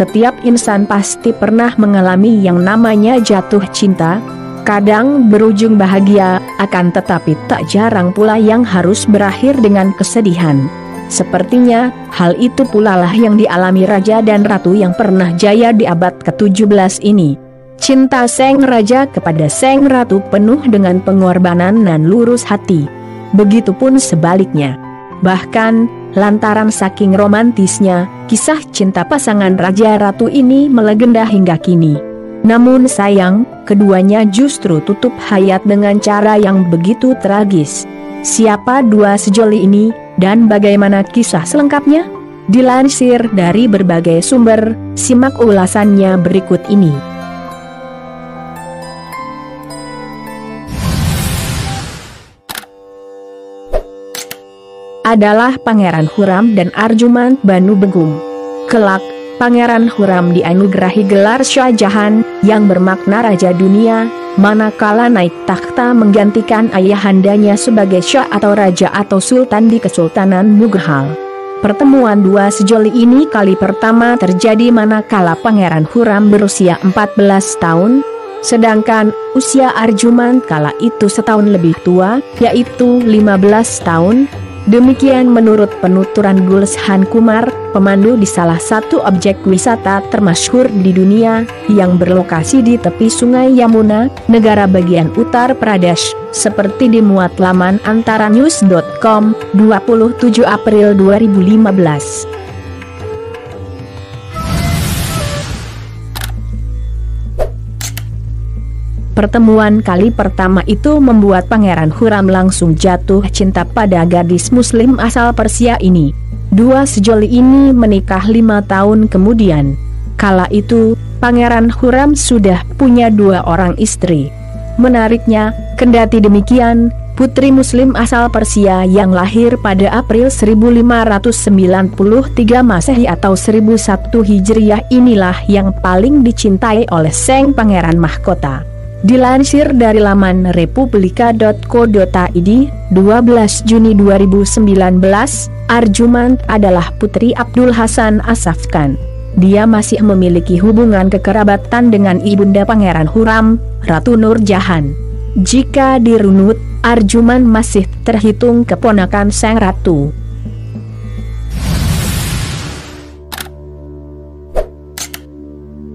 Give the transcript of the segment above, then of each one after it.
Setiap insan pasti pernah mengalami yang namanya jatuh cinta. Kadang berujung bahagia, akan tetapi tak jarang pula yang harus berakhir dengan kesedihan. Sepertinya, hal itu pula lah yang dialami Raja dan Ratu yang pernah jaya di abad ke-17 ini. Cinta Sang Raja kepada Sang Ratu penuh dengan pengorbanan dan lurus hati. Begitupun sebaliknya. Bahkan, lantaran saking romantisnya, kisah cinta pasangan Raja Ratu ini melegenda hingga kini. Namun sayang, keduanya justru tutup hayat dengan cara yang begitu tragis. Siapa dua sejoli ini, dan bagaimana kisah selengkapnya? Dilansir dari berbagai sumber, simak ulasannya berikut ini. Adalah Pangeran Huram dan Arjumand Banu Begum. Kelak, Pangeran Huram dianugerahi gelar Shah Jahan, yang bermakna Raja Dunia, manakala naik takhta menggantikan ayahandanya sebagai Shah atau Raja atau Sultan di Kesultanan Mughal. Pertemuan dua sejoli ini kali pertama terjadi manakala Pangeran Huram berusia 14 tahun, sedangkan usia Arjumand kala itu setahun lebih tua, yaitu 15 tahun. Demikian menurut penuturan Gulshan Kumar, pemandu di salah satu objek wisata termasyhur di dunia, yang berlokasi di tepi sungai Yamuna, negara bagian Uttar Pradesh, seperti dimuat laman antaranews.com, 27 April 2015. Pertemuan kali pertama itu membuat Pangeran Huram langsung jatuh cinta pada gadis muslim asal Persia ini. Dua sejoli ini menikah 5 tahun kemudian. Kala itu, Pangeran Huram sudah punya 2 orang istri. Menariknya, kendati demikian, putri muslim asal Persia yang lahir pada April 1593 Masehi atau 1001 Hijriah inilah yang paling dicintai oleh sang pangeran mahkota. Dilansir dari laman republika.co.id, 12 Juni 2019, Arjumand adalah putri Abdul Hasan Asaf Khan. Dia masih memiliki hubungan kekerabatan dengan ibunda Pangeran Huram, Ratu Nur Jahan. Jika dirunut, Arjumand masih terhitung keponakan sang ratu.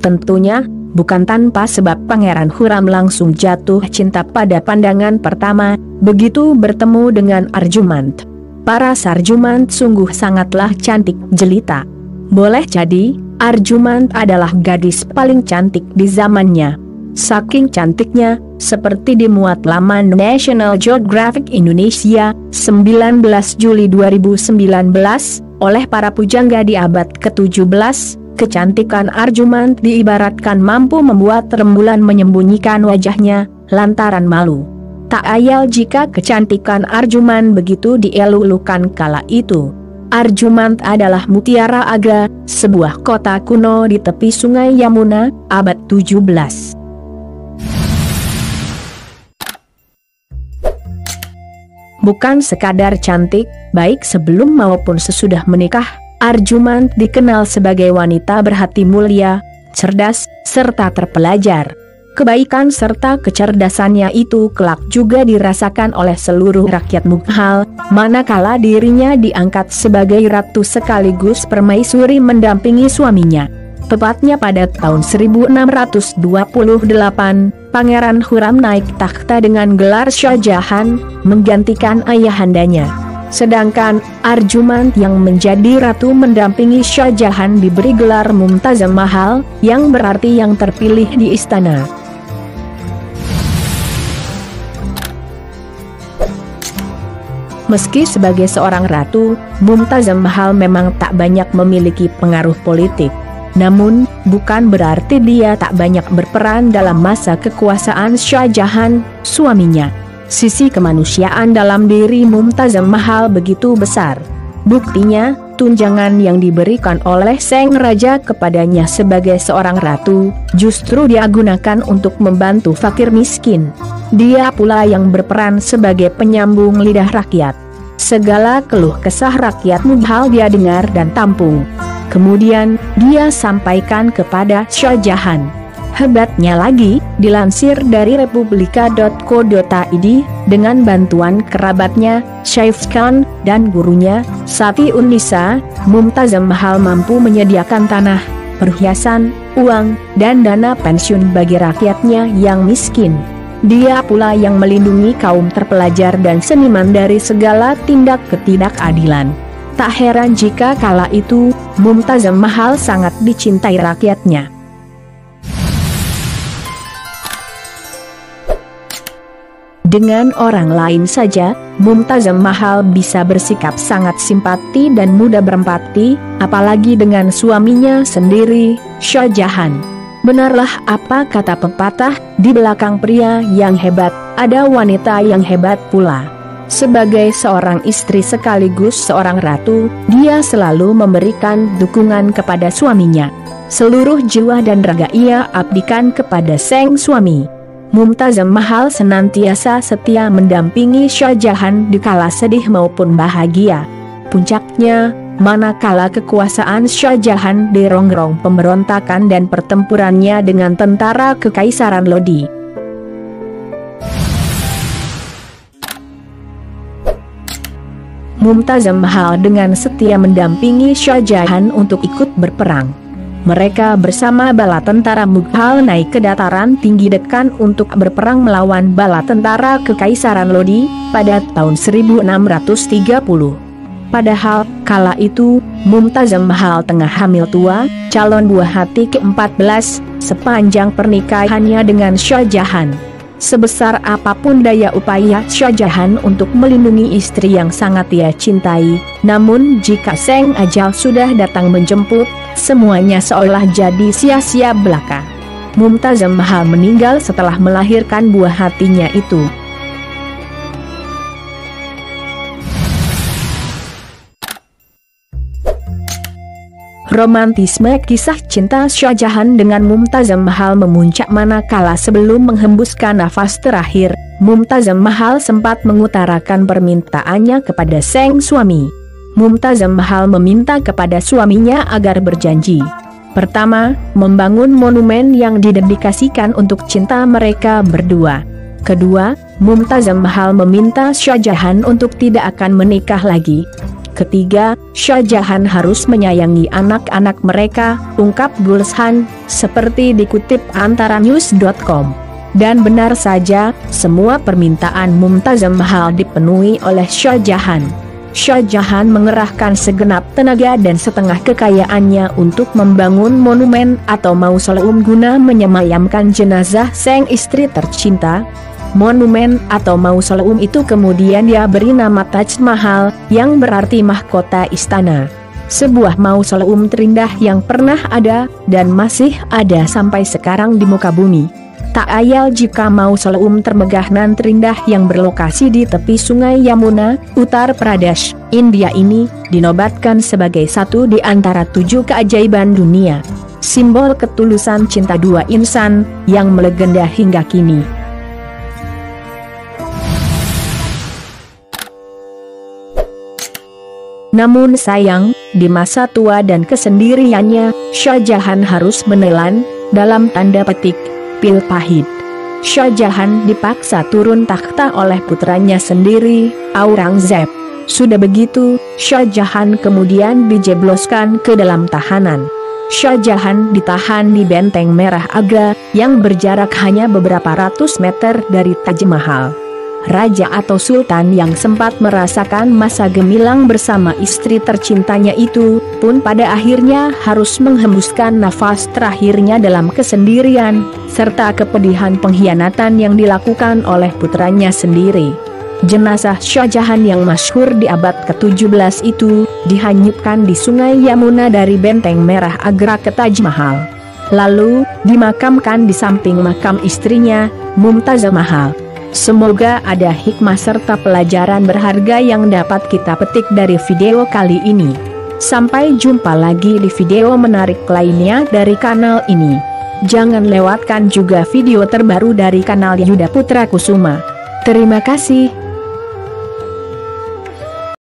Tentunya, bukan tanpa sebab Pangeran Huram langsung jatuh cinta pada pandangan pertama, begitu bertemu dengan Arjumand. Paras Arjumand sungguh sangatlah cantik jelita. Boleh jadi, Arjumand adalah gadis paling cantik di zamannya. Saking cantiknya, seperti dimuat laman National Geographic Indonesia, 19 Juli 2019, oleh para pujangga di abad ke-17, kecantikan Arjumand diibaratkan mampu membuat rembulan menyembunyikan wajahnya, lantaran malu. Tak ayal jika kecantikan Arjumand begitu dielulukan kala itu. Arjumand adalah Mutiara Agra, sebuah kota kuno di tepi sungai Yamuna, abad 17. Bukan sekadar cantik, baik sebelum maupun sesudah menikah, Arjumand dikenal sebagai wanita berhati mulia, cerdas, serta terpelajar. Kebaikan serta kecerdasannya itu kelak juga dirasakan oleh seluruh rakyat Mughal, manakala dirinya diangkat sebagai ratu sekaligus permaisuri mendampingi suaminya. Tepatnya pada tahun 1628, Pangeran Huram naik takhta dengan gelar Shah Jahan, menggantikan ayahandanya. Sedangkan Arjumand yang menjadi ratu mendampingi Shah Jahan diberi gelar Mumtazam Mahal, yang berarti yang terpilih di istana. Meski sebagai seorang ratu, Mumtazam Mahal memang tak banyak memiliki pengaruh politik. Namun, bukan berarti dia tak banyak berperan dalam masa kekuasaan Shah Jahan, suaminya. Sisi kemanusiaan dalam diri Mumtazam Mahal begitu besar. Buktinya, tunjangan yang diberikan oleh sang raja kepadanya sebagai seorang ratu, justru dia gunakan untuk membantu fakir miskin. Dia pula yang berperan sebagai penyambung lidah rakyat. Segala keluh kesah rakyat Mughal dia dengar dan tampung. Kemudian, dia sampaikan kepada Shah Jahan. Hebatnya lagi, dilansir dari republika.co.id, dengan bantuan kerabatnya, Saif Khan, dan gurunya, Safiunnisa, Mumtaz Mahal mampu menyediakan tanah, perhiasan, uang, dan dana pensiun bagi rakyatnya yang miskin. Dia pula yang melindungi kaum terpelajar dan seniman dari segala tindak ketidakadilan. Tak heran jika kala itu, Mumtaz Mahal sangat dicintai rakyatnya. Dengan orang lain saja, Mumtaz Mahal bisa bersikap sangat simpati dan mudah berempati, apalagi dengan suaminya sendiri, Shah Jahan. Benarlah apa kata pepatah, di belakang pria yang hebat, ada wanita yang hebat pula. Sebagai seorang istri sekaligus seorang ratu, dia selalu memberikan dukungan kepada suaminya. Seluruh jiwa dan raga ia abdikan kepada sang suami. Mumtaz Mahal senantiasa setia mendampingi Shah Jahan di kala sedih maupun bahagia. Puncaknya, manakala kekuasaan Shah Jahan dirongrong pemberontakan dan pertempurannya dengan tentara Kekaisaran Lodi. Mumtaz Mahal dengan setia mendampingi Shah Jahan untuk ikut berperang. Mereka bersama bala tentara Mughal naik ke dataran tinggi Dekkan untuk berperang melawan bala tentara Kekaisaran Lodi pada tahun 1630. Padahal, kala itu, Mumtaz Mahal tengah hamil tua, calon buah hati ke-14, sepanjang pernikahannya dengan Shah Jahan. Sebesar apapun daya upaya Shah Jahan untuk melindungi istri yang sangat ia cintai, namun jika sang ajal sudah datang menjemput, semuanya seolah jadi sia-sia belaka. Mumtaz Mahal meninggal setelah melahirkan buah hatinya itu. Romantisme kisah cinta Shah Jahan dengan Mumtaz Mahal memuncak manakala sebelum menghembuskan nafas terakhir, Mumtaz Mahal sempat mengutarakan permintaannya kepada sang suami. Mumtaz Mahal meminta kepada suaminya agar berjanji. Pertama, membangun monumen yang didedikasikan untuk cinta mereka berdua. Kedua, Mumtaz Mahal meminta Shah Jahan untuk tidak akan menikah lagi. Ketiga, Shah Jahan harus menyayangi anak-anak mereka, ungkap Gulshan, seperti dikutip antara news.com. Dan benar saja, semua permintaan Mumtaz Mahal dipenuhi oleh Shah Jahan. Shah Jahan mengerahkan segenap tenaga dan setengah kekayaannya untuk membangun monumen atau mausoleum guna menyemayamkan jenazah sang istri tercinta. Monumen atau mausoleum itu kemudian dia beri nama Taj Mahal, yang berarti mahkota istana. Sebuah mausoleum terindah yang pernah ada, dan masih ada sampai sekarang di muka bumi. Tak ayal jika mausoleum termegah dan terindah yang berlokasi di tepi sungai Yamuna, Uttar Pradesh, India ini, dinobatkan sebagai satu di antara 7 keajaiban dunia. Simbol ketulusan cinta dua insan, yang melegenda hingga kini. Namun sayang, di masa tua dan kesendiriannya, Shah Jahan harus menelan, dalam tanda petik, pil pahit. Shah Jahan dipaksa turun takhta oleh putranya sendiri, Aurangzeb. Sudah begitu, Shah Jahan kemudian dijebloskan ke dalam tahanan. Shah Jahan ditahan di Benteng Merah Agra, yang berjarak hanya beberapa ratus meter dari Taj Mahal. Raja atau Sultan yang sempat merasakan masa gemilang bersama istri tercintanya itu, pun pada akhirnya harus menghembuskan nafas terakhirnya dalam kesendirian, serta kepedihan pengkhianatan yang dilakukan oleh putranya sendiri. Jenazah Shah Jahan yang masyhur di abad ke-17 itu, dihanyutkan di sungai Yamuna dari Benteng Merah Agra ke Taj Mahal. Lalu, dimakamkan di samping makam istrinya, Mumtaz Mahal. Semoga ada hikmah serta pelajaran berharga yang dapat kita petik dari video kali ini. Sampai jumpa lagi di video menarik lainnya dari kanal ini. Jangan lewatkan juga video terbaru dari kanal Yuda Putra Kusuma. Terima kasih.